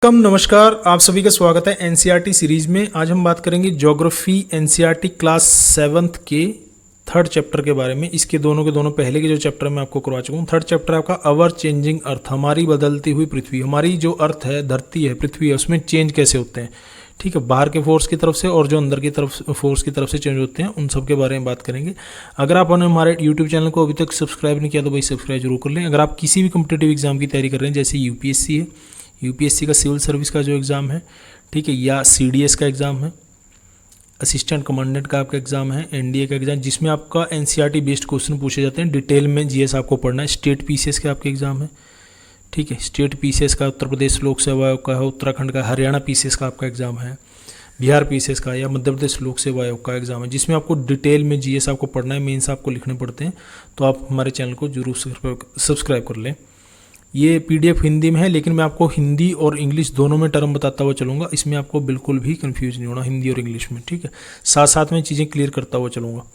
नमस्कार, आप सभी का स्वागत है एनसीईआरटी सीरीज में। आज हम बात करेंगे ज्योग्राफी एनसीईआरटी क्लास 7th के थर्ड चैप्टर के बारे में। इसके दोनों पहले के जो चैप्टर मैं आपको करवा चुका हूँ। थर्ड चैप्टर आपका अवर चेंजिंग अर्थ, हमारी बदलती हुई पृथ्वी। हमारी जो अर्थ है, धरती है, पृथ्वी है, उसमें चेंज कैसे होते हैं, ठीक है, बाहर के फोर्स की तरफ से और जो अंदर की तरफ फोर्स की तरफ से चेंज होते हैं, उन सब के बारे में बात करेंगे। अगर आपने हमारे यूट्यूब चैनल को अभी तक सब्सक्राइब नहीं किया तो भाई सब्सक्राइब जरूर कर लें। अगर आप किसी भी कॉम्पिटेटिव एग्जाम की तैयारी कर रहे हैं, जैसे यूपीएससी है, यूपीएससी का सिविल सर्विस का जो एग्ज़ाम है, ठीक है, या सीडीएस का एग्ज़ाम है, असिस्टेंट कमांडेंट का आपका एग्ज़ाम है, एनडीए का एग्ज़ाम, जिसमें आपका एनसीईआरटी बेस्ड क्वेश्चन पूछे जाते हैं। डिटेल में जीएस आपको पढ़ना है। स्टेट पीसीएस के आपके एग्ज़ाम है, ठीक है, स्टेट पीसीएस का उत्तर प्रदेश लोक सेवा आयोग का है, उत्तराखंड का, हरियाणा पीसीएस का आपका एग्ज़ाम है, बिहार पीसीएस का या मध्य प्रदेश लोक सेवा आयोग का एग्ज़ाम है, जिसमें आपको डिटेल में जीएस आपको पढ़ना है, मेंस आपको लिखने पड़ते हैं। तो आप हमारे चैनल को जरूर सब्सक्राइब कर लें। ये पीडीएफ हिंदी में है, लेकिन मैं आपको हिंदी और इंग्लिश दोनों में टर्म बताता हुआ चलूँगा। इसमें आपको बिल्कुल भी कंफ्यूज नहीं होना हिंदी और इंग्लिश में, ठीक है। साथ साथ में चीज़ें क्लियर करता हुआ चलूँगा।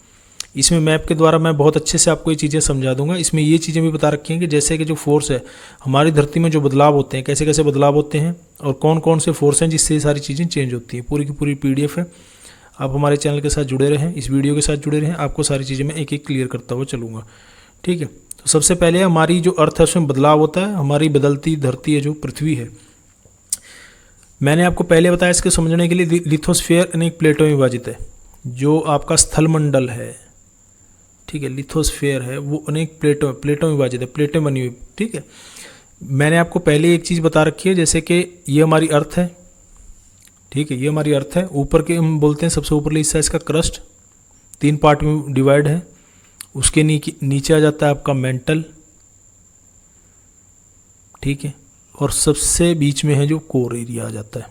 इसमें मैप के द्वारा मैं बहुत अच्छे से आपको ये चीज़ें समझा दूंगा। इसमें ये चीज़ें भी बता रखी हैं कि जैसे कि जो फोर्स है हमारी धरती में, जो बदलाव होते हैं, कैसे कैसे बदलाव होते हैं और कौन कौन से फोर्स हैं जिससे ये सारी चीज़ें चेंज होती हैं। पूरी की पूरी पीडीएफ है। आप हमारे चैनल के साथ जुड़े रहें, इस वीडियो के साथ जुड़े रहें। आपको सारी चीज़ें मैं एक एक क्लियर करता हुआ चलूँगा, ठीक है। तो सबसे पहले हमारी जो अर्थ है उसमें बदलाव होता है। हमारी बदलती धरती है जो पृथ्वी है, मैंने आपको पहले बताया, इसके समझने के लिए लिथोस्फीयर अनेक प्लेटों में विभाजित है। जो आपका स्थलमंडल है, ठीक है, लिथोस्फीयर है, वो अनेक प्लेटों में विभाजित है, प्लेटें बनी हुई, ठीक है। मैंने आपको पहले एक चीज़ बता रखी है, जैसे कि ये हमारी अर्थ है, ठीक है, ये हमारी अर्थ है। ऊपर के हम बोलते हैं सबसे ऊपरली हिस्सा इसका क्रस्ट, 3 पार्ट में डिवाइड है। उसके नीचे आ जाता है आपका मेंटल, ठीक है, और सबसे बीच में है जो कोर एरिया आ जाता है,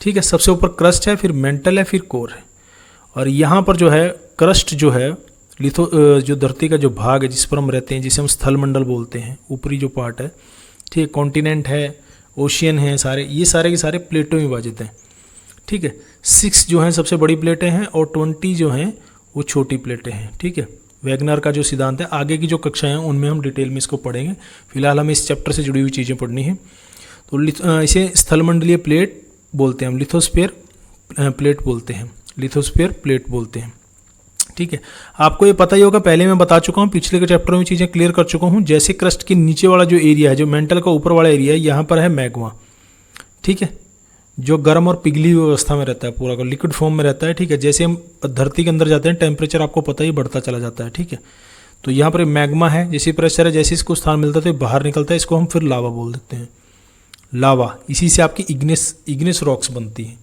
ठीक है। सबसे ऊपर क्रस्ट है, फिर मेंटल है, फिर कोर है। और यहाँ पर जो है क्रस्ट जो है, जो धरती का जो भाग है जिस पर हम रहते हैं, जिसे हम स्थलमंडल बोलते हैं, ऊपरी जो पार्ट है, ठीक है, कॉन्टिनेंट है, ओशियन है, सारे ये सारे के सारे प्लेटों में विभाजित हैं, ठीक है। 6 जो हैं सबसे बड़ी प्लेटें हैं और 20 जो हैं वो छोटी प्लेटें हैं, ठीक है। वैगनर का जो सिद्धांत है, आगे की जो कक्षाएं हैं उनमें हम डिटेल में इसको पढ़ेंगे। फिलहाल हमें इस चैप्टर से जुड़ी हुई चीज़ें पढ़नी है। तो इसे स्थलमंडलीय प्लेट बोलते हैं हम, लिथोस्फीयर प्लेट बोलते हैं, लिथोस्फीयर प्लेट बोलते हैं, ठीक है। आपको ये पता ही होगा, पहले मैं बता चुका हूँ, पिछले के चैप्टर में चीज़ें क्लियर कर चुका हूँ। जैसे क्रस्ट के नीचे वाला जो एरिया है, जो मेंटल का ऊपर वाला एरिया है, यहाँ पर है मैग्मा, ठीक है, जो गर्म और पिघली हुई अवस्था में रहता है, पूरा का लिक्विड फॉर्म में रहता है, ठीक है। जैसे हम धरती के अंदर जाते हैं, टेम्परेचर आपको पता ही बढ़ता चला जाता है, ठीक है। तो यहाँ पर मैग्मा है, जैसे प्रेशर है, जैसे इसको स्थान मिलता है तो बाहर निकलता है, इसको हम फिर लावा बोल देते हैं, लावा। इसी से आपकी इग्निस रॉक्स बनती है,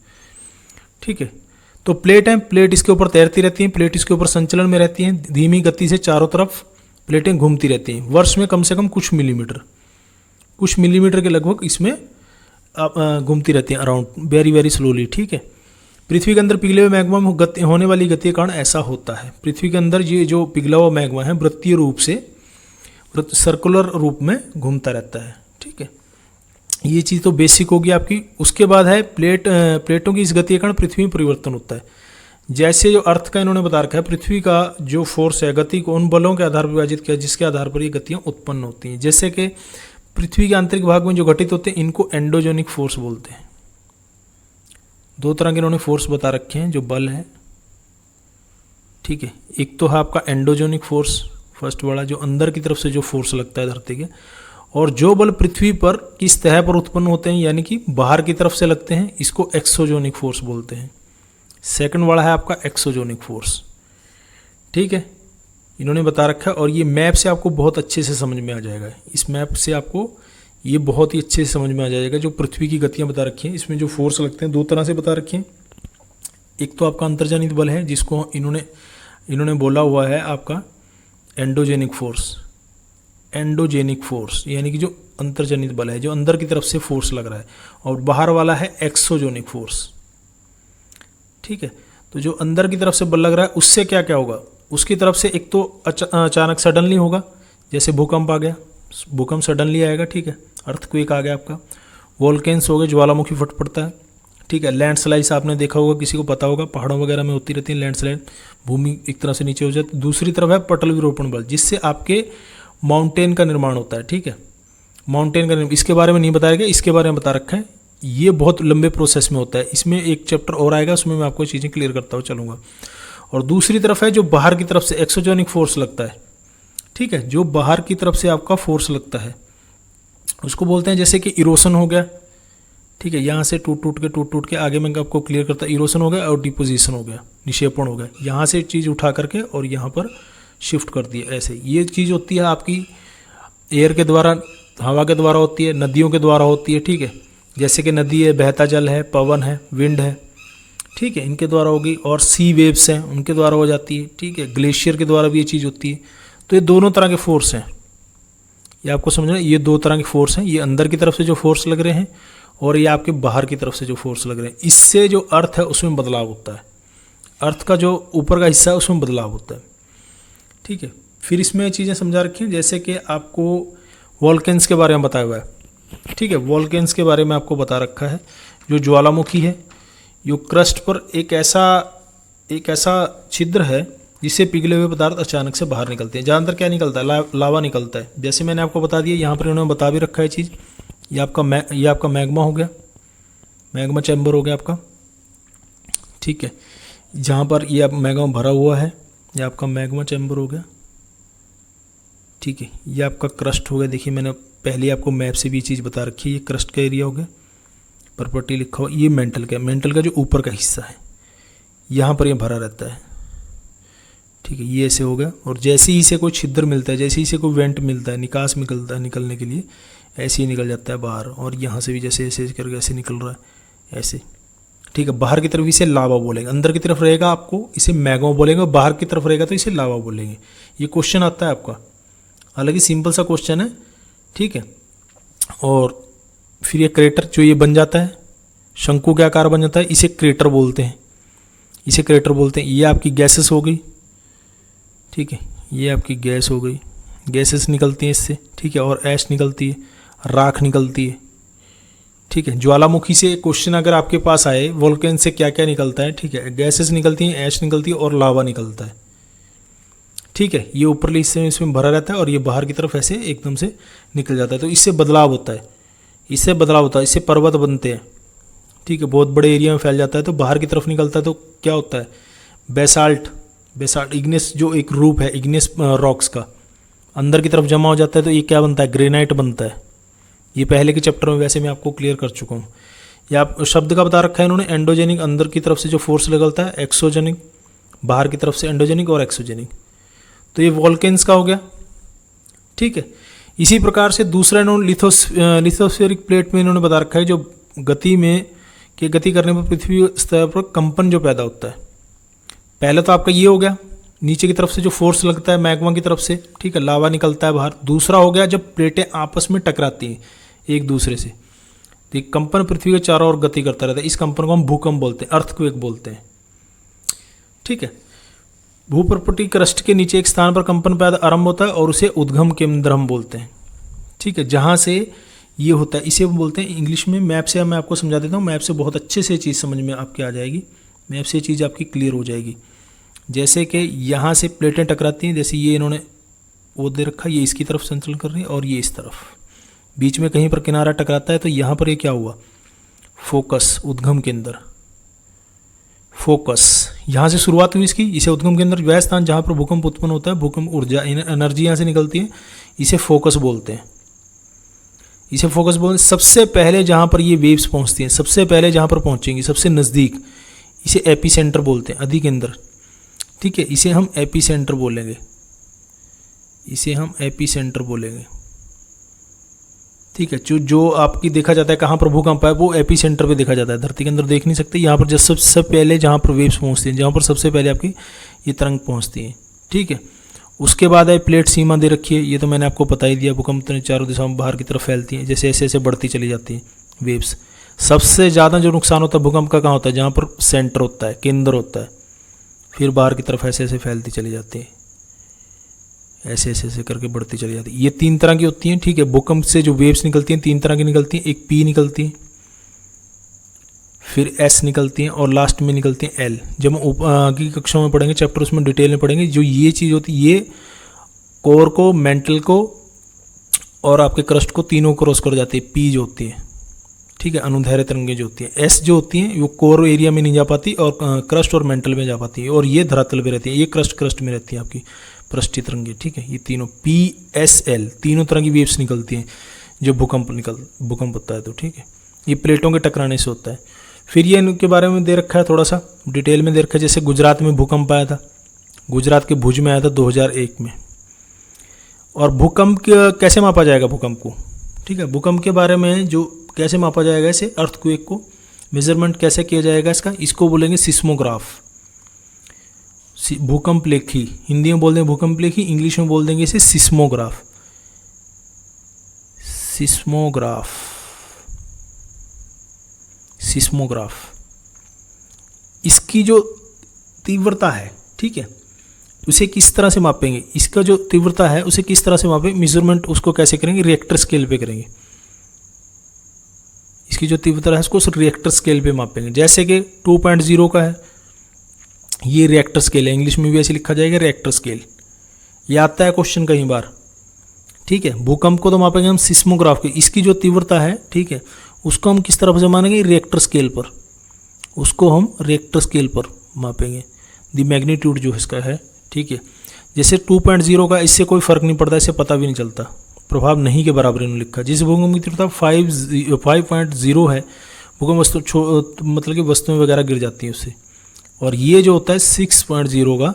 ठीक है। तो प्लेट है, प्लेट इसके ऊपर तैरती रहती है, प्लेट इसके ऊपर संचलन में रहती है, धीमी गति से चारों तरफ प्लेटें घूमती रहती हैं। वर्ष में कम से कम कुछ मिलीमीटर के लगभग इसमें घूमती रहती हैं, अराउंड, वेरी वेरी स्लोली, ठीक है। पृथ्वी के अंदर पिघले हुए मैग्मा में होने वाली गति के कारण ऐसा होता है। पृथ्वी के अंदर ये जो पिघला हुआ मैग्मा है वृत्तीय रूप से, सर्कुलर रूप में घूमता रहता है, ठीक है। ये चीज़ तो बेसिक होगी आपकी। उसके बाद है प्लेटों की इस गति के कारण पृथ्वी में परिवर्तन होता है। जैसे जो अर्थ का इन्होंने बता रखा है, पृथ्वी का जो फोर्स है, गति को उन बलों के आधार पर विभाजित किया जिसके आधार पर ये गतियाँ उत्पन्न होती हैं। जैसे कि पृथ्वी के आंतरिक भाग में जो घटित होते हैं, इनको एंडोजेनिक फोर्स बोलते हैं। 2 तरह के इन्होंने फोर्स बता रखे हैं, जो बल है, ठीक है। एक तो है आपका एंडोजेनिक फोर्स, फर्स्ट वाला, जो अंदर की तरफ से जो फोर्स लगता है धरती के, और जो बल पृथ्वी पर किस सतह पर उत्पन्न होते हैं, यानी कि बाहर की तरफ से लगते हैं, इसको एक्सोजेनिक फोर्स बोलते हैं। सेकंड वाला है आपका एक्सोजेनिक फोर्स, ठीक है, इन्होंने बता रखा है। और ये मैप से आपको बहुत अच्छे से समझ में आ जाएगा। इस मैप से आपको ये बहुत ही अच्छे से समझ में आ जाएगा। जो पृथ्वी की गतियाँ बता रखी हैं, इसमें जो फोर्स लगते हैं 2 तरह से बता रखे हैं। एक तो आपका अंतर्जनित बल है, जिसको इन्होंने बोला हुआ है आपका एंडोजेनिक फोर्स, यानी कि जो अंतर्जनित बल है, जो अंदर की तरफ से फोर्स लग रहा है। और बाहर वाला है एक्सोजेनिक फोर्स, ठीक है। तो जो अंदर की तरफ से बल लग रहा है, उससे क्या क्या होगा, उसकी तरफ से एक तो अचानक सडनली होगा, जैसे भूकंप आ गया, भूकंप सडनली आएगा, ठीक है, अर्थक्वेक आ गया आपका, वोल्केन्स हो गए, ज्वालामुखी फट पड़ता है, ठीक है। लैंडस्लाइड्स आपने देखा होगा, किसी को पता होगा, पहाड़ों वगैरह में होती रहती है लैंडस्लाइड, भूमि एक तरह से नीचे हो जाती है। दूसरी तरफ है पटल विरूपण बल, जिससे आपके माउंटेन का निर्माण होता है, ठीक है। माउंटेन का इसके बारे में नहीं बताया गया, इसके बारे में बता रखा है। ये बहुत लंबे प्रोसेस में होता है, इसमें एक चैप्टर और आएगा, उसमें मैं आपको चीज़ें क्लियर करता हुआ चलूँगा। और दूसरी तरफ है जो बाहर की तरफ से एक्सोजेनिक फोर्स लगता है, ठीक है, जो बाहर की तरफ से आपका फोर्स लगता है उसको बोलते हैं, जैसे कि इरोशन हो गया, ठीक है, यहाँ से टूट टूट के आगे मैं आपको क्लियर करता, इरोशन हो गया और डिपोजिशन हो गया, निक्षेपण हो गया, यहाँ से चीज़ उठा करके और यहाँ पर शिफ्ट कर दिया, ऐसे ये चीज़ होती है आपकी एयर के द्वारा, हवा के द्वारा होती है, नदियों के द्वारा होती है, ठीक है, जैसे कि नदी है, बहता जल है, पवन है, विंड है, ठीक है, इनके द्वारा होगी। और सी वेव्स हैं, उनके द्वारा हो जाती है, ठीक है, ग्लेशियर के द्वारा भी ये चीज़ होती है। तो ये दोनों तरह के फोर्स हैं, ये आपको समझना है, ये दो तरह के फोर्स हैं, ये अंदर की तरफ से जो फोर्स लग रहे हैं और ये आपके बाहर की तरफ से जो फोर्स लग रहे हैं। इससे जो अर्थ है उसमें बदलाव होता है, अर्थ का जो ऊपर का हिस्सा है उसमें बदलाव होता है, ठीक है। फिर इसमें चीज़ें समझा रखी हैं, जैसे कि आपको वॉल्केंस के बारे में बताया हुआ है, ठीक है, वॉल्केंस के बारे में आपको बता रखा है, जो ज्वालामुखी है, जो क्रस्ट पर एक ऐसा छिद्र है जिससे पिघले हुए पदार्थ अचानक से बाहर निकलते हैं। ज़्यादातर क्या निकलता है, लावा निकलता है, जैसे मैंने आपको बता दिया, यहाँ पर इन्होंने बता भी रखा है चीज़। ये आपका मैग्मा हो गया, मैग्मा चैम्बर हो गया आपका, ठीक है, जहाँ पर ये आप मैग्मा भरा हुआ है, ये आपका मैग्मा चैम्बर हो गया, ठीक है। ये आपका क्रस्ट हो गया, देखिए मैंने पहले आपको मैप से भी चीज़ बता रखी है, ये क्रस्ट का एरिया हो गया, प्रॉपर्टी लिखा हुआ। ये मेंटल का जो ऊपर का हिस्सा है, यहाँ पर ये भरा रहता है, ठीक है, ये ऐसे हो गया। और जैसे ही इसे कोई छिद्र मिलता है, जैसे ही इसे कोई वेंट मिलता है, निकास निकलता है, निकलने के लिए ऐसे ही निकल जाता है बाहर, और यहाँ से भी जैसे ऐसे करके ऐसे निकल रहा है ऐसे, ठीक है। बाहर की तरफ इसे लावा बोलेंगे, अंदर की तरफ रहेगा आपको इसे मैग्मा बोलेंगे, बाहर की तरफ रहेगा तो इसे लावा बोलेंगे। ये क्वेश्चन आता है आपका, हालांकि सिंपल सा क्वेश्चन है, ठीक है। और फिर ये क्रेटर जो ये बन जाता है, शंकु के आकार बन जाता है, इसे क्रेटर बोलते हैं, इसे क्रेटर बोलते हैं। ये आपकी गैसेस हो गई, ठीक है, ये आपकी गैस हो गई, गैसेस निकलती हैं इससे, ठीक है, और ऐश निकलती है, राख निकलती है, ठीक है। ज्वालामुखी से क्वेश्चन अगर आपके पास आए, वोल्केन से क्या क्या निकलता है, ठीक है, गैसेस निकलती हैं, ऐश निकलती है और लावा निकलता है, ठीक है। ये ऊपरली हिस्से में इसमें भरा रहता है और ये बाहर की तरफ ऐसे एकदम से निकल जाता है, तो इससे बदलाव होता है, इससे पर्वत बनते हैं, ठीक है, बहुत बड़े एरिया में फैल जाता है। तो बाहर की तरफ निकलता है तो क्या होता है, बेसाल्ट इग्नेस जो एक रूप है इग्नेस रॉक्स का, अंदर की तरफ जमा हो जाता है, तो ये क्या बनता है, ग्रेनाइट बनता है। ये पहले के चैप्टर में वैसे मैं आपको क्लियर कर चुका हूँ। या शब्द का बता रखा है इन्होंने, एंडोजेनिक अंदर की तरफ से जो फोर्स निकलता है, एक्सोजेनिक बाहर की तरफ से, एंडोजेनिक और एक्सोजेनिक। तो ये वॉल्केन्स का हो गया, ठीक है। इसी प्रकार से दूसरा इन्होंने लिथोस्फेरिक प्लेट में इन्होंने बता रखा है, जो गति करने पर पृथ्वी स्तर पर कंपन जो पैदा होता है। पहले तो आपका ये हो गया, नीचे की तरफ से जो फोर्स लगता है मैग्मा की तरफ से, ठीक है, लावा निकलता है बाहर। दूसरा हो गया जब प्लेटें आपस में टकराती हैं एक दूसरे से, तो कंपन पृथ्वी के चारों ओर गति करता रहता है। इस कंपन को हम भूकंप बोलते हैं, अर्थक्वेक बोलते हैं, ठीक है। भूपर्पटी क्रस्ट के नीचे एक स्थान पर कंपन पैदा आरंभ होता है और उसे उद्गम केंद्र हम बोलते हैं, ठीक है, जहाँ से ये होता है, इसे हम बोलते हैं इंग्लिश में। मैप से मैं आपको समझा देता हूँ, मैप से बहुत अच्छे से चीज़ समझ में आपके आ जाएगी, मैप से चीज़ आपकी क्लियर हो जाएगी। जैसे कि यहाँ से प्लेटें टकराती हैं, जैसे ये इन्होंने वो दे रखा, ये इसकी तरफ संचलन कर रही है और ये इस तरफ, बीच में कहीं पर किनारा टकराता है, तो यहाँ पर ये क्या हुआ, फोकस, उद्गम केंद्र, फोकस, यहाँ से शुरुआत हुई इसकी, इसे उद्गम केंद्र, वह स्थान जहाँ पर भूकंप उत्पन्न होता है, भूकंप ऊर्जा एनर्जी यहाँ से निकलती है, इसे फोकस बोलते हैं, इसे फोकस बोलते हैं। सबसे पहले जहाँ पर ये वेव्स पहुँचती हैं, सबसे पहले जहाँ पर पहुँचेंगी, सबसे नज़दीक, इसे एपी सेंटर बोलते हैं, अधिकेंद्र, ठीक है, इसे हम एपी सेंटर बोलेंगे, इसे हम एपी सेंटर बोलेंगे, ठीक है। जो आपकी देखा जाता है कहाँ पर भूकंप है, वो एपी सेंटर पे देखा जाता है, धरती के अंदर देख नहीं सकते। यहाँ पर जब सबसे पहले जहाँ पर वेव्स पहुँचती हैं, जहाँ पर सबसे पहले आपकी ये तरंग पहुँचती है, ठीक है। उसके बाद है प्लेट सीमा दे रखी है, ये तो मैंने आपको बता ही दिया, भूकंप चारों दिशाओं में बाहर की तरफ फैलती हैं, जैसे ऐसे ऐसे बढ़ती चली जाती हैं वेव्स। सबसे ज़्यादा जो नुकसान होता है भूकंप का कहाँ होता है, जहाँ पर सेंटर होता है, केंद्र होता है, फिर बाहर की तरफ ऐसे ऐसे फैलती चली जाती है, ऐसे ऐसे ऐसे करके बढ़ती चली जाती है। ये 3 तरह की होती हैं, ठीक है। भूकंप से जो वेव्स निकलती हैं 3 तरह की निकलती हैं, एक पी निकलती है, फिर एस निकलती हैं और लास्ट में निकलती हैं एल। जब हम आगे कक्षाओं में पढ़ेंगे चैप्टर, उसमें डिटेल में पढ़ेंगे। जो ये चीज़ होती है, ये कोर को, मेंटल को और आपके क्रस्ट को तीनों क्रॉस कर जाती है, पी जो होती है, ठीक है, अनुदैर्घ्य तरंगे जो होती है। एस जो होती हैं वो कोर एरिया में नहीं जा पाती और क्रस्ट और मेंटल में जा पाती है, और ये धरातल पे रहती है, ये क्रस्ट में रहती है आपकी पृष्ठीय तरंगे, ठीक है। ये तीनों पी एस एल तीनों तरह की वेव्स निकलती हैं जो भूकंप होता है तो, ठीक है। ये प्लेटों के टकराने से होता है। फिर ये इनके बारे में दे रखा है, थोड़ा सा डिटेल में दे रखा है। जैसे गुजरात में भूकंप आया था, गुजरात के भुज में आया था 2001 में। और भूकंप कैसे मापा जाएगा भूकंप को, ठीक है। भूकंप के बारे में जो कैसे मापा जाएगा इसे, अर्थक्वेक को मेजरमेंट कैसे किया जाएगा इसको बोलेंगे सिस्मोग्राफ, भूकंप लेखी। हिंदी में बोल देंगे भूकंप लेखी, इंग्लिश में बोल देंगे इसे सिस्मोग्राफ। सिस्मोग्राफ इसकी जो तीव्रता है, ठीक है, उसे किस तरह से मापेंगे, इसका जो तीव्रता है उसे किस तरह से मापें, मेजरमेंट उसको कैसे करेंगे, रिएक्टर स्केल पे करेंगे। इसकी जो तीव्रता है उसको रिएक्टर स्केल पे मापेंगे। जैसे कि 2.0 का है, ये रिएक्टर स्केल है, इंग्लिश में भी ऐसे लिखा जाएगा रिएक्टर स्केल। ये आता है क्वेश्चन कई बार, ठीक है। भूकंप को तो मापेंगे हम सिस्मोग्राफ के, इसकी जो तीव्रता है, ठीक है, उसको हम किस तरह से मानेंगे, रिएक्टर स्केल पर, उसको हम रिएक्टर स्केल पर मापेंगे। द मैग्नीट्यूड जो इसका है, ठीक है। जैसे 2.0 का, इससे कोई फर्क नहीं पड़ता, इससे पता भी नहीं चलता, प्रभाव नहीं के बराबर इन्होंने लिखा। जिस भूकंप की तीव्रता 5.0 है, भूकंप वस्तु मतलब कि वस्तुएं वगैरह गिर जाती हैं उससे। और ये जो होता है 6.0 का,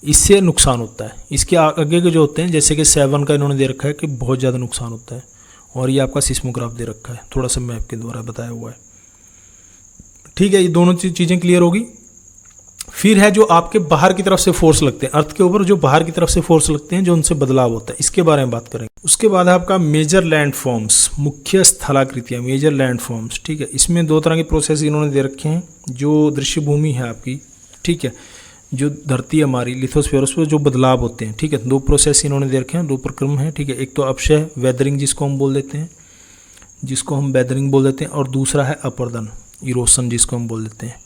इससे नुकसान होता है। इसके आगे के जो होते हैं, जैसे कि 7 का इन्होंने दे रखा है कि बहुत ज़्यादा नुकसान होता है। और ये आपका सिस्मोग्राफ दे रखा है, थोड़ा सा मैप के द्वारा बताया हुआ है, ठीक है। ये दोनों चीज़ें क्लियर होगी। फिर है जो आपके बाहर की तरफ से फोर्स लगते हैं, अर्थ के ऊपर जो बाहर की तरफ से फोर्स लगते हैं, जो उनसे बदलाव होता है, इसके बारे में बात करेंगे। उसके बाद है आपका मेजर लैंड फॉर्म्स, मुख्य स्थलाकृतियाँ, मेजर लैंड फॉर्म्स, ठीक है। इसमें दो तरह के प्रोसेस इन्होंने दे रखे हैं। जो दृश्य भूमि है आपकी, ठीक है, जो धरती है हमारी लिथोस्फीयर, उस पर जो बदलाव होते हैं, ठीक है, दो प्रोसेस इन्होंने दे रखे हैं, दो प्रक्रम हैं, ठीक है। एक तो अपक्षय वेदरिंग जिसको हम बोल देते हैं, और दूसरा है अपरदन इरोशन जिसको हम बोल देते हैं।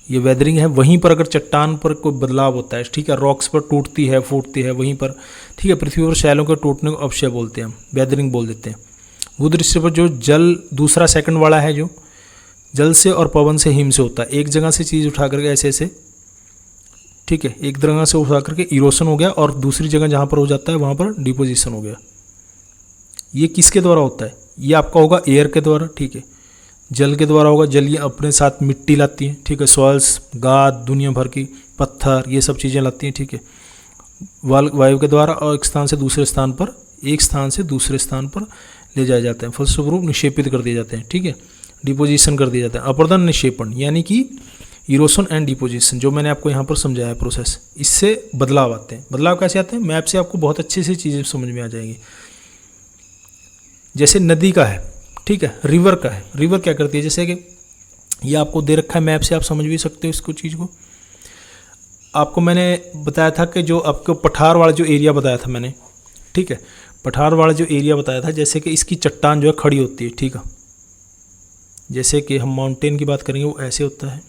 ये वेदरिंग है, वहीं पर अगर चट्टान पर कोई बदलाव होता है, ठीक है, रॉक्स पर टूटती है, फूटती है वहीं पर, ठीक है, पृथ्वी पर शैलों के टूटने को अपक्षय बोलते हैं, हम वेदरिंग बोल देते हैं। भूदृश्य पर जो जल दूसरा सेकंड वाला है, जो जल से और पवन से हिम से होता है, एक जगह से चीज़ उठा करके ऐसे, ठीक है, एक जगह से उठा करके इरोशन हो गया, और दूसरी जगह जहाँ पर हो जाता है वहाँ पर डिपोजिशन हो गया। ये किसके द्वारा होता है, ये आपका होगा एयर के द्वारा, ठीक है, जल के द्वारा होगा। जल ये अपने साथ मिट्टी लाती है, ठीक है, सॉइल्स, गाद, दुनिया भर की पत्थर, ये सब चीज़ें लाती हैं, ठीक है, वायु के द्वारा, और एक स्थान से दूसरे स्थान पर ले जाए जाते हैं, फलस्वरूप निक्षेपित कर दिए जाते हैं, ठीक है, डिपोजिशन कर दिए जाते हैं। अपरदन निक्षेपण यानी कि इरोशन एंड डिपोजिशन, जो मैंने आपको यहाँ पर समझाया है प्रोसेस, इससे बदलाव आते हैं। बदलाव कैसे आते हैं, मैप से आपको बहुत अच्छे से चीज़ें समझ में आ जाएंगी। जैसे नदी का है, ठीक है, रिवर का है, रिवर क्या करती है, जैसे कि ये आपको दे रखा है मैप से, आप समझ भी सकते हो इसको चीज़ को। आपको मैंने बताया था कि जो आपको पठार वाला जो एरिया बताया था मैंने, ठीक है, पठार वाला जो एरिया बताया था, जैसे कि इसकी चट्टान जो है खड़ी होती है, ठीक है, जैसे कि हम माउंटेन की बात करेंगे वो ऐसे होता है,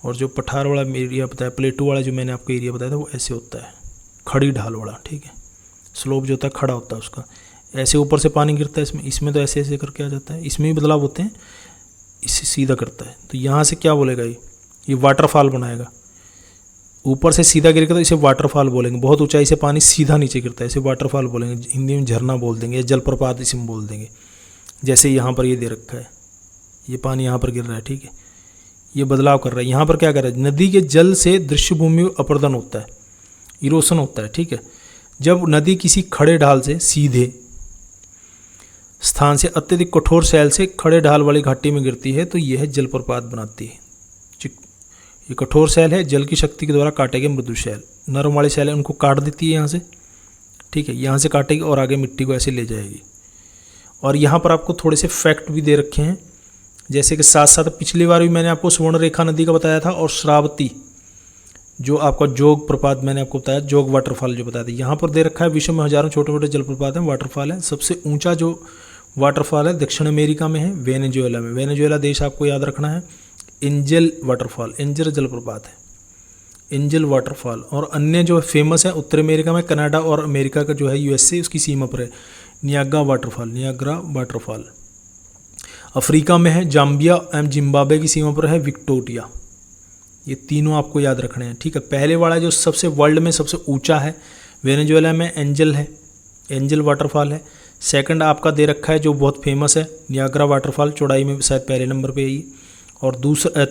और जो पठार वाला एरिया बताया, प्लेटू वाला जो मैंने आपको एरिया बताया था वो ऐसे होता है, खड़ी ढाल वाला, ठीक है, स्लोप जो होता है खड़ा होता है उसका, ऐसे ऊपर से पानी गिरता है, इसमें तो ऐसे करके आ जाता है, इसमें भी बदलाव होते हैं, इससे सीधा करता है, तो यहाँ से क्या बोलेगा, ये वाटरफॉल बनाएगा। ऊपर से सीधा गिरेगा तो इसे वाटरफॉल बोलेंगे, बहुत ऊंचाई से पानी सीधा नीचे गिरता है, इसे वाटरफॉल बोलेंगे, हिंदी में झरना बोल देंगे, या जलप्रपात इसमें बोल देंगे। जैसे यहाँ पर ये दे रखा है, ये पानी यहाँ पर गिर रहा है, ठीक है, ये बदलाव कर रहा है। यहाँ पर क्या कर रहा है, नदी के जल से दृश्य भूमि में अपरदन होता है, इरोशन होता है, ठीक है। जब नदी किसी खड़े ढाल से सीधे स्थान से अत्यधिक कठोर शैल से खड़े ढाल वाली घाटी में गिरती है तो यह जलप्रपात बनाती है। ये कठोर शैल है, जल की शक्ति के द्वारा काटेगे मृदु शैल, नरम वाले शैल है उनको काट देती है यहाँ से, ठीक है, यहाँ से काटेगी और आगे मिट्टी को ऐसे ले जाएगी। और यहाँ पर आपको थोड़े से फैक्ट भी दे रखे हैं, जैसे कि साथ साथ पिछली बार भी मैंने आपको स्वर्ण रेखा नदी का बताया था, और श्रावती जो आपका जोग प्रपात मैंने आपको बताया, जोग वाटरफॉल जो बताया था। यहाँ पर दे रखा है विश्व में हजारों छोटे छोटे जलप्रपात हैं, वाटरफॉल है। सबसे ऊंचा जो वाटरफॉल है दक्षिण अमेरिका में है, वेनेजुएला में। वेनेजुएला देश आपको याद रखना है। एंजल वाटरफॉल, एंजल जलप्रपात है, एंजल वाटरफॉल। और अन्य जो फेमस है उत्तर अमेरिका में, कनाडा और अमेरिका का जो है यूएसए उसकी सीमा पर है, Niagara waterfall, Niagara waterfall. Africa में है जाम्बिया एवं जिम्बाब्वे की सीमा पर है विक्टोरिया। ये तीनों आपको याद रखने हैं, ठीक है। पहले वाला जो सबसे वर्ल्ड में सबसे ऊंचा है वेनेजुएला में एंजल है, एंजल वाटरफॉल है। सेकंड आपका दे रखा है जो बहुत फेमस है नियाग्रा वाटरफॉल, चौड़ाई में शायद पहले नंबर पे है ये। और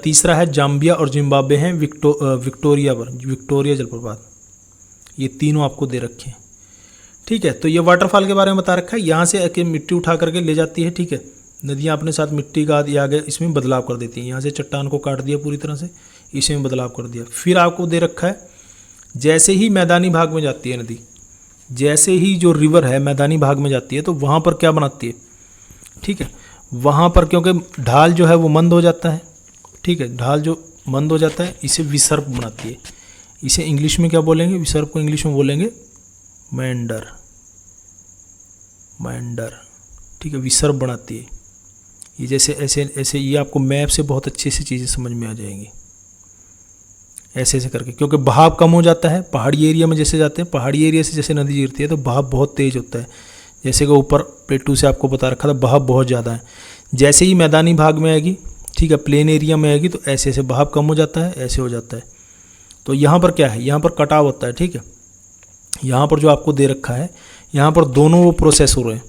तीसरा है जाम्बिया और जिम्बाब्वे हैं विक्टोरिया पर, विक्टोरिया जलप्रपात। ये तीनों आपको दे रखे हैं, ठीक है। तो ये वाटरफॉल के बारे में बता रखा है। यहाँ से आके मिट्टी उठा करके ले जाती है, ठीक है। नदियाँ अपने साथ मिट्टी का या आगे इसमें बदलाव कर देती हैं। यहाँ से चट्टान को काट दिया पूरी तरह से, इसमें बदलाव कर दिया। फिर आपको दे रखा है जैसे ही मैदानी भाग में जाती है नदी, जैसे ही जो रिवर है मैदानी भाग में जाती है तो वहाँ पर क्या बनाती है, ठीक है। वहाँ पर क्योंकि ढाल जो है वो मंद हो जाता है, ठीक है। ढाल जो मंद हो जाता है इसे विसर्प बनाती है। इसे इंग्लिश में क्या बोलेंगे, विसर्प को इंग्लिश में बोलेंगे मेंडर, मेंडर, ठीक है। विसर्प बनाती है ये। जैसे ऐसे ऐसे ये आपको मैप से बहुत अच्छे से चीज़ें समझ में आ जाएंगी, ऐसे ऐसे करके। क्योंकि बहाव कम हो जाता है पहाड़ी एरिया में, जैसे जाते हैं पहाड़ी एरिया से जैसे नदी गिरती है तो बहाव बहुत तेज होता है। जैसे कि ऊपर प्लेटू से आपको बता रखा था बहाव बहुत ज़्यादा है। जैसे ही मैदानी भाग में आएगी, ठीक है, प्लेन एरिया में आएगी तो ऐसे ऐसे बहाव कम हो जाता है, ऐसे हो जाता है। तो यहाँ पर क्या है, यहाँ पर कटाव होता है, ठीक है। यहाँ पर जो आपको दे रखा है, यहाँ पर दोनों वो प्रोसेस हो रहे हैं।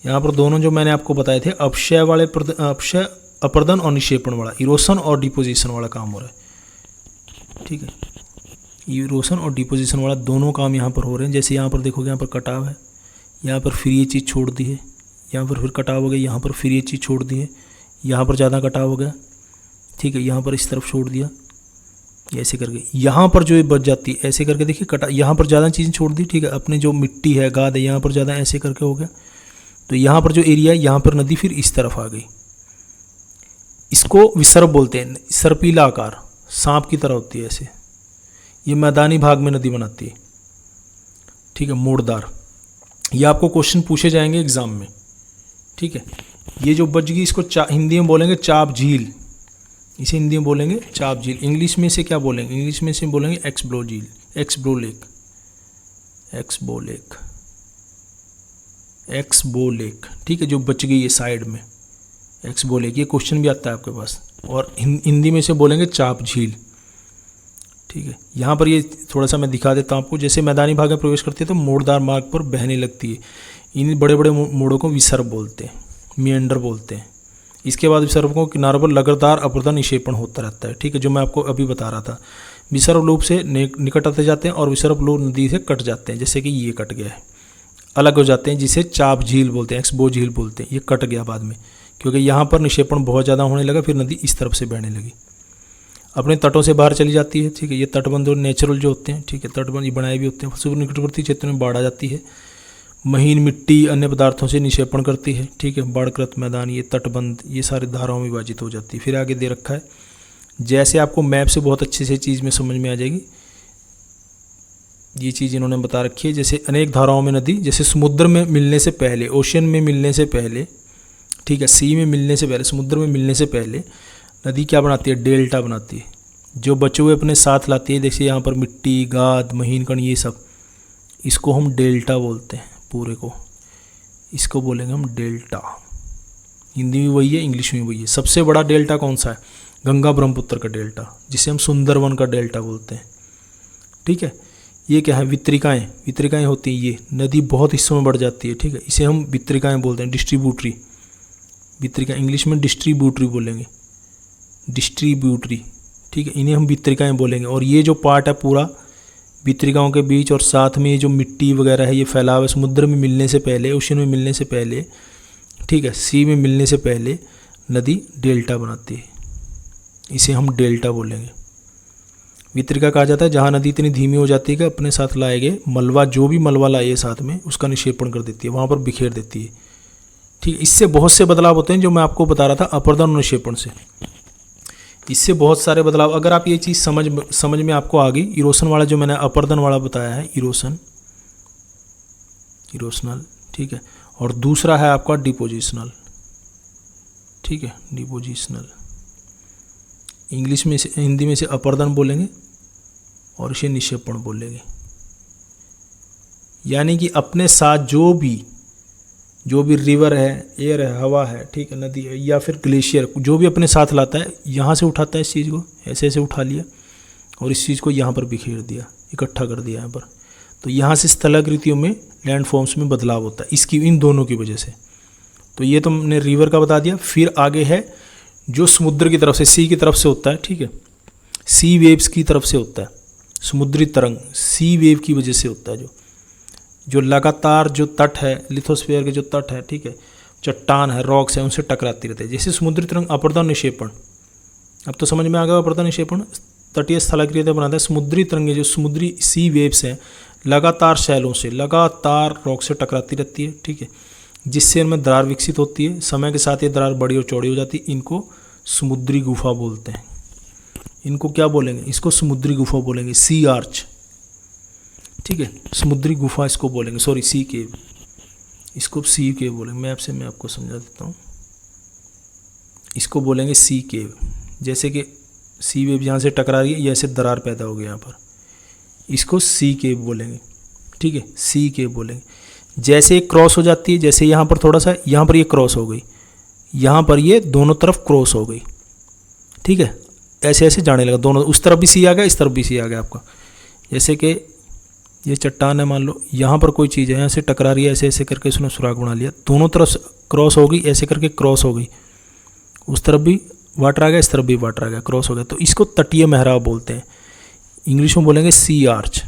यहाँ पर दोनों जो मैंने आपको बताए थे अपक्षय वाले, अपक्षय अपर्दन और निक्षेपण वाला, इरोशन और डिपोजिशन वाला काम हो रहा है, ठीक है। इरोशन और डिपोजिशन वाला दोनों काम यहाँ पर हो रहे हैं। जैसे यहाँ पर देखोगे यहाँ पर कटाव है, यहाँ पर फिर ये चीज़ छोड़ दी है, यहाँ पर फिर कटाव हो गया, यहाँ पर फिर ये चीज़ छोड़ दी है, यहाँ पर ज़्यादा कटाव हो गया, ठीक है। यहाँ पर इस तरफ छोड़ दिया, ऐसे करके। यहाँ पर जो ये बच जाती है ऐसे करके, देखिए कटा, यहाँ पर ज़्यादा चीज़ें छोड़ दी, ठीक है। अपने जो मिट्टी है गाद है यहाँ पर ज़्यादा ऐसे करके हो गया। तो यहाँ पर जो एरिया है यहाँ पर नदी फिर इस तरफ आ गई। इसको विसर्प बोलते हैं, सर्पीला आकार सांप की तरह होती है ऐसे। ये मैदानी भाग में नदी बनाती है, ठीक है, मोड़दार। ये आपको क्वेश्चन पूछे जाएंगे एग्जाम में, ठीक है। ये जो बच गई इसको हिंदी में बोलेंगे चाप झील, इसे हिंदी में बोलेंगे चाप झील। इंग्लिश में से क्या बोलेंगे, इंग्लिश में से बोलेंगे एक्सब्लो झील, oxbow lake, oxbow lake, oxbow lake, ठीक है। जो बच गई है साइड में एक्सबो लेक, ये क्वेश्चन भी आता है आपके पास। और हिंदी में से बोलेंगे चाप झील, ठीक है। यहाँ पर ये थोड़ा सा मैं दिखा देता हूँ आपको। जैसे मैदानी भाग में प्रवेश करती है तो मोड़दार मार्ग पर बहने लगती है। इन बड़े बड़े मोड़ों को विसर्प बोलते हैं, मिएंडर बोलते हैं। इसके बाद विसर्पों के किनारों पर लगातार अपर्दन निक्षेपण होता रहता है, ठीक है। जो मैं आपको अभी बता रहा था, विसर्प लूप से निकट आते जाते हैं और विसर्प लूप नदी से कट जाते हैं। जैसे कि ये कट गया है, अलग हो जाते हैं, जिसे चाप झील बोलते हैं, एक्सबो झील बोलते हैं। ये कट गया बाद में क्योंकि यहाँ पर निक्षेपण बहुत ज़्यादा होने लगा, फिर नदी इस तरफ से बहने लगी, अपने तटों से बाहर चली जाती है, ठीक है। ये तटबंध और नेचुरल जो होते हैं, ठीक है, तटबंध ये बनाए भी होते हैं। फलस्वरूप निकटवर्ती क्षेत्र में बाढ़ आ जाती है, महीन मिट्टी अन्य पदार्थों से निक्षेपण करती है, ठीक है। बाढ़कृत मैदान, ये तटबंध, ये सारी धाराओं में विभाजित हो जाती है। फिर आगे दे रखा है, जैसे आपको मैप से बहुत अच्छे से चीज़ में समझ में आ जाएगी। ये चीज़ इन्होंने बता रखी है। जैसे अनेक धाराओं में नदी, जैसे समुद्र में मिलने से पहले, ओशन में मिलने से पहले, ठीक है, सी में मिलने से पहले, समुद्र में मिलने से पहले नदी क्या बनाती है, डेल्टा बनाती है। जो बचे हुए अपने साथ लाती है, जैसे यहाँ पर मिट्टी, गाद, महीन कण, ये सब, इसको हम डेल्टा बोलते हैं। पूरे को इसको बोलेंगे हम डेल्टा। हिंदी में वही है, इंग्लिश में वही है। सबसे बड़ा डेल्टा कौन सा है, गंगा ब्रह्मपुत्र का डेल्टा, जिसे हम सुंदरवन का डेल्टा बोलते हैं, ठीक है। ये क्या है, वितरिकाएँ, वितरिकाएँ होती हैं। ये नदी बहुत हिस्सों में बढ़ जाती है, ठीक है, इसे हम वितरिकाएँ बोलते हैं, डिस्ट्रीब्यूटरी। वितरिका इंग्लिश में डिस्ट्रीब्यूटरी बोलेंगे, डिस्ट्रीब्यूटरी, ठीक है, इन्हें हम वितरिकाएँ बोलेंगे। और ये जो पार्ट है पूरा वितरिकाओं के बीच और साथ में ये जो मिट्टी वगैरह है, ये फैला हुआ है समुद्र में मिलने से पहले, ओशन में मिलने से पहले, ठीक है, सी में मिलने से पहले नदी डेल्टा बनाती है, इसे हम डेल्टा बोलेंगे। वितरिका कहा जाता है जहाँ नदी इतनी धीमी हो जाती है कि अपने साथ लाए गए मलबा, जो भी मलबा लाए साथ में, उसका निक्षेपण कर देती है, वहाँ पर बिखेर देती है, ठीक है। इससे बहुत से बदलाव होते हैं जो मैं आपको बता रहा था अपर्दन और निक्षेपण से। इससे बहुत सारे बदलाव, अगर आप ये चीज़ समझ में आपको आ गई। इरोशन वाला जो मैंने अपर्दन वाला बताया है, इरोशन, इरोशनल, ठीक है। और दूसरा है आपका डिपोजिशनल, ठीक है, डिपोजिशनल। इंग्लिश में से, हिंदी में से अपर्दन बोलेंगे और इसे निक्षेपण बोलेंगे। यानी कि अपने साथ जो भी जो भी रिवर है, एयर है, हवा है, ठीक है, नदी है, या फिर ग्लेशियर, जो भी अपने साथ लाता है, यहाँ से उठाता है इस चीज़ को, ऐसे ऐसे उठा लिया और इस चीज़ को यहाँ पर बिखेर दिया, इकट्ठा कर दिया यहाँ पर। तो यहाँ से स्थलाकृतियों में, लैंड फॉर्म्स में बदलाव होता है इसकी, इन दोनों की वजह से। तो ये तो हमने रिवर का बता दिया। फिर आगे है जो समुद्र की तरफ से, सी की तरफ से होता है, ठीक है, सी वेव्स की तरफ से होता है, समुद्री तरंग सी वेव की वजह से होता है, जो लगातार जो तट है, लिथोस्फीयर के जो तट है, ठीक है, चट्टान है, रॉक्स है, उनसे टकराती रहती है। जैसे समुद्री तरंग अपरदन निक्षेपण, अब तो समझ में आ गया, अपरदन निक्षेपण तटीय स्थलाकृतियां बनाता है। समुद्री तरंगें, जो समुद्री सी वेव्स हैं, लगातार शैलों से, लगातार रॉक से टकराती रहती है, ठीक है, जिससे इनमें दरार विकसित होती है। समय के साथ ये दरार बड़ी और चौड़ी हो जाती है। इनको समुद्री गुफा बोलते हैं। इनको क्या बोलेंगे? इसको समुद्री गुफा बोलेंगे, सी आर्च, ठीक है, समुद्री गुफा इसको बोलेंगे, सॉरी सी केव, इसको सी केव बोलेंगे। मैप से मैं आपको समझा देता हूँ, इसको बोलेंगे सी केव। जैसे कि सी वेव यहाँ से टकरा रही है, ये ऐसे दरार पैदा हो गया यहाँ पर, इसको सी केव बोलेंगे, ठीक है, सी केव बोलेंगे। जैसे क्रॉस हो जाती है, जैसे यहाँ पर थोड़ा सा, यहाँ पर ये क्रॉस हो गई, यहाँ पर ये दोनों तरफ क्रॉस हो गई, ठीक है, ऐसे ऐसे जाने लगा, दोनों, उस तरफ भी सी आ गया, इस तरफ भी सी आ गया आपका। जैसे कि ये चट्टान है, मान लो यहाँ पर कोई चीज़ है, यहाँ से टकरा रही है, ऐसे ऐसे करके उसने सुराग बना लिया, दोनों तरफ क्रॉस हो गई, ऐसे करके क्रॉस हो गई, उस तरफ भी वाटर आ गया, इस तरफ भी वाटर आ गया, क्रॉस हो गया। तो इसको तटीय मेहराब बोलते हैं, इंग्लिश में बोलेंगे सी आर्च,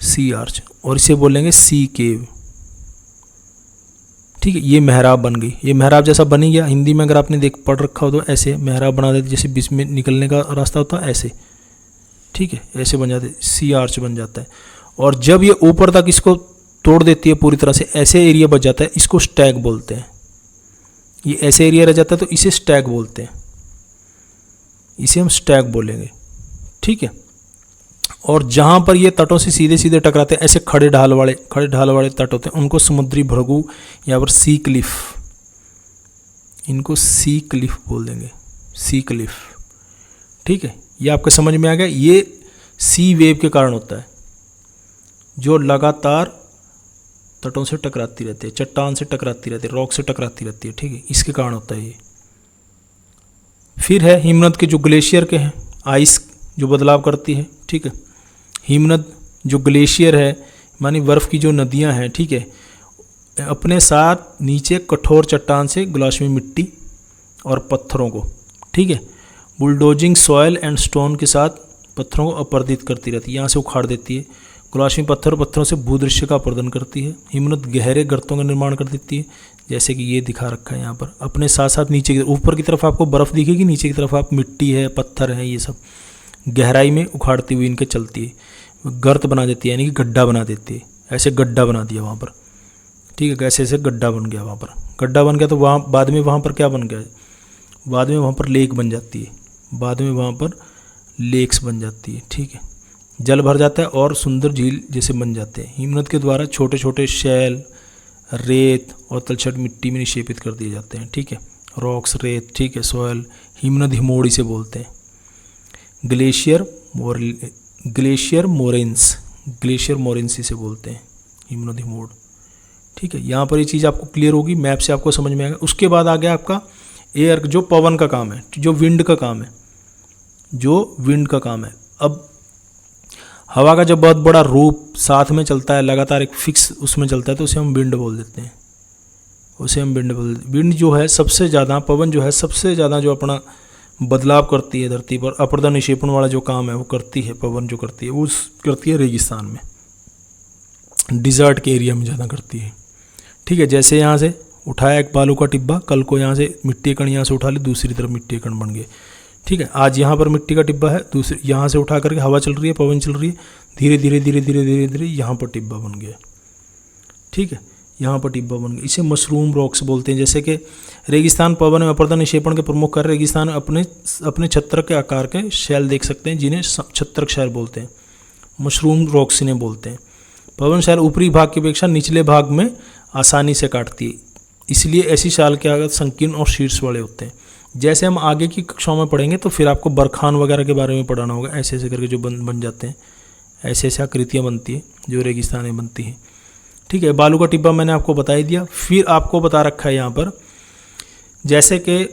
सी आर्च, और इसे बोलेंगे सी केव, ठीक है। ये मेहराब बन गई, ये मेहराब जैसा बनी गया। हिंदी में अगर आपने पढ़ रखा हो तो ऐसे मेहराब बना देते, जैसे बीच में निकलने का रास्ता होता है ऐसे, ठीक है, ऐसे बन जाते, सी आर्च बन जाता है। और जब ये ऊपर तक इसको तोड़ देती है पूरी तरह से, ऐसे एरिया बच जाता है, इसको स्टैग बोलते हैं। ये ऐसे एरिया रह जाता है तो इसे स्टैग बोलते हैं, इसे हम स्टैग बोलेंगे, ठीक है। और जहाँ पर ये तटों से सीधे सीधे टकराते हैं, ऐसे खड़े ढाल वाले तट होते हैं, उनको समुद्री भृगु या फिर सी क्लिफ, इनको सी क्लिफ बोल देंगे, सी क्लिफ, ठीक है। ये आपके समझ में आ गया। ये सी वेव के कारण होता है, जो लगातार तटों से टकराती रहती है, चट्टान से टकराती रहती है, रॉक से टकराती रहती है, ठीक है, इसके कारण होता है ये। फिर है हिमनद के, जो ग्लेशियर के हैं, आइस जो बदलाव करती है, ठीक है। हिमनद जो ग्लेशियर है, मानी बर्फ़ की जो नदियां हैं, ठीक है, अपने साथ नीचे कठोर चट्टान से ग्लासमी मिट्टी और पत्थरों को, ठीक है, बुलडोजिंग सॉयल एंड स्टोन के साथ पत्थरों को अपरदित करती रहती है, यहाँ से उखाड़ देती है। ग्लासमी पत्थरों से भूदृश्य का अपर्दन करती है। हिमनद गहरे गर्तों का निर्माण कर देती है, जैसे कि ये दिखा रखा है यहाँ पर। अपने साथ साथ नीचे की, ऊपर की तरफ आपको बर्फ़ दिखेगी, नीचे की तरफ आप मिट्टी है, पत्थर है, ये सब गहराई में उखाड़ती हुई इनके चलती है, गर्त बना देती है, यानी कि गड्ढा बना देती है। ऐसे गड्ढा बना दिया वहाँ पर, ठीक है, ऐसे ऐसे गड्ढा बन गया, वहाँ पर गड्ढा बन गया। तो वहाँ बाद में वहाँ पर क्या बन गया? बाद में वहाँ पर लेक बन जाती है, बाद में वहाँ पर लेक्स बन जाती है, ठीक है, जल भर जाता है और सुंदर झील जैसे बन जाते हैं। हिमनद के द्वारा छोटे छोटे शैल, रेत और तलछट मिट्टी में निक्षेपित कर दिए जाते हैं, ठीक है, रॉक्स, रेत, ठीक है, सॉयल। हिमनद हिमोड़ी से बोलते हैं। ग्लेशियर मोरेंसी से बोलते हैं, हिमनद हिमोड़, ठीक है। यहाँ पर ये चीज़ आपको क्लियर होगी, मैप से आपको समझ में आएगा। उसके बाद आ गया आपका एयर, जो पवन का काम है, जो विंड का काम है, जो विंड का काम है। अब हवा का जब बहुत बड़ा रूप साथ में चलता है, लगातार एक फिक्स उसमें चलता है, तो उसे हम विंड बोल देते हैं, उसे हम विंड बोल देते हैं। विंड जो है सबसे ज़्यादा, पवन जो है सबसे ज़्यादा जो अपना बदलाव करती है धरती पर, अपरदन निक्षेपण वाला जो काम है वो करती है, पवन जो करती है वो करती है रेगिस्तान में, डिज़र्ट के एरिया में ज़्यादा करती है, ठीक है। जैसे यहाँ से उठाया एक बालू का टिब्बा, कल को यहाँ से मिट्टी कण यहाँ से उठा ली, दूसरी तरफ मिट्टी कण बन गए, ठीक है। आज यहाँ पर मिट्टी का टिब्बा है, दूसरी यहाँ से उठा करके हवा चल रही है, पवन चल रही है, धीरे धीरे धीरे धीरे धीरे धीरे यहाँ पर टिब्बा बन गया, ठीक है, यहाँ पर टिब्बा बन गया। इसे मशरूम रॉक्स बोलते हैं। जैसे कि रेगिस्तान पवन में अपरदन निक्षेपण के प्रमुख कार्य, रेगिस्तान अपने छत्रक के आकार के शैल देख सकते हैं, जिन्हें छत्रक शैल बोलते हैं, मशरूम रॉक्स इन्हें बोलते हैं। पवन शैल ऊपरी भाग की अपेक्षा निचले भाग में आसानी से काटती है, इसलिए ऐसी शैल के आगे संकीर्ण और शीर्ष वाले होते हैं। जैसे हम आगे की कक्षाओं में पढ़ेंगे तो फिर आपको बरखान वगैरह के बारे में पढ़ाना होगा, ऐसे ऐसे करके जो बन जाते हैं, ऐसे ऐसे आकृतियाँ बनती है जो रेगिस्तान में बनती हैं, ठीक है, बालू का टिब्बा मैंने आपको बता ही दिया। फिर आपको बता रखा है यहाँ पर, जैसे कि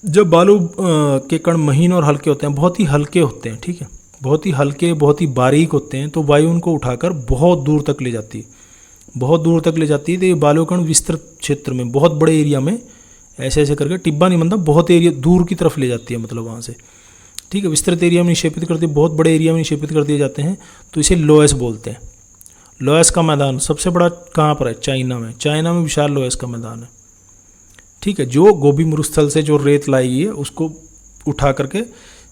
जब बालू के कण महीन और हल्के होते हैं, बहुत ही हल्के होते हैं, ठीक है, बहुत ही हल्के, बहुत ही बारीक होते हैं, तो वायु उनको उठाकर बहुत दूर तक ले जाती है, बहुत दूर तक ले जाती है। तो ये बालू कण विस्तृत क्षेत्र में, बहुत बड़े एरिया में ऐसे ऐसे करके, टिब्बा नहीं बनता, बहुत एरिया दूर की तरफ ले जाती है, मतलब वहाँ से, ठीक है, विस्तृत एरिया में निक्षेपित करती है, बहुत बड़े एरिया में निक्षेपित कर दिए जाते हैं, तो इसे लोएस बोलते हैं। लोएस का मैदान सबसे बड़ा कहाँ पर है? चाइना में। चाइना में विशाल लोएस का मैदान है, ठीक है, जो गोबी मरुस्थल से जो रेत लाई गई है उसको उठा करके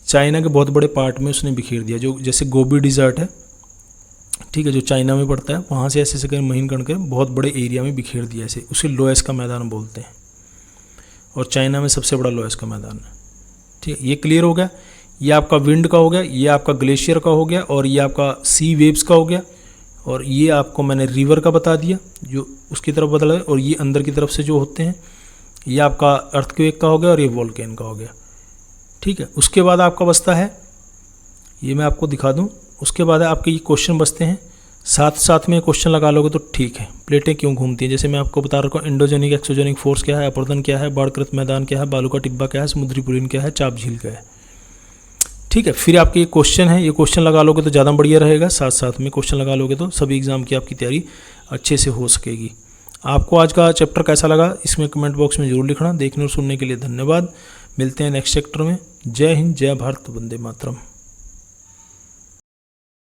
चाइना के बहुत बड़े पार्ट में उसने बिखेर दिया, जो जैसे गोबी डिजर्ट है, ठीक है, जो चाइना में पड़ता है, वहाँ से ऐसे ऐसे करके महीन कण के बहुत बड़े एरिया में बिखेर दिया, ऐसे उसे लोएस का मैदान बोलते हैं, और चाइना में सबसे बड़ा लोएस का मैदान है, ठीक है। ये क्लियर हो गया, ये आपका विंड का हो गया, ये आपका ग्लेशियर का हो गया, और ये आपका सी वेव्स का हो गया, और ये आपको मैंने रिवर का बता दिया जो उसकी तरफ बदला है, और ये अंदर की तरफ से जो होते हैं, ये आपका अर्थक्वेक का हो गया, और ये वोल्केन का हो गया, ठीक है। उसके बाद आपका बचता है, ये मैं आपको दिखा दूं, उसके बाद आपके ये क्वेश्चन बचते हैं, साथ साथ में क्वेश्चन लगा लोगे तो ठीक है। प्लेटें क्यों घूमती हैं, जैसे मैं आपको बता रखा हूँ, इंडोजेनिक एक्सोजेनिक फोर्स क्या है, अपर्दन क्या है, बाढ़कृत मैदान क्या है, बालू का टिब्बा क्या है, समुद्री पुलिन क्या है, चाप झील क्या है, ठीक है। फिर आपके ये क्वेश्चन है, ये क्वेश्चन लगा लोगे तो ज़्यादा बढ़िया रहेगा, साथ साथ में क्वेश्चन लगा लोगे तो सभी एग्जाम की आपकी तैयारी अच्छे से हो सकेगी। आपको आज का चैप्टर कैसा लगा इसमें कमेंट बॉक्स में जरूर लिखना। देखने और सुनने के लिए धन्यवाद। मिलते हैं नेक्स्ट चैप्टर में। जय हिंद, जय भारत, वंदे मातरम।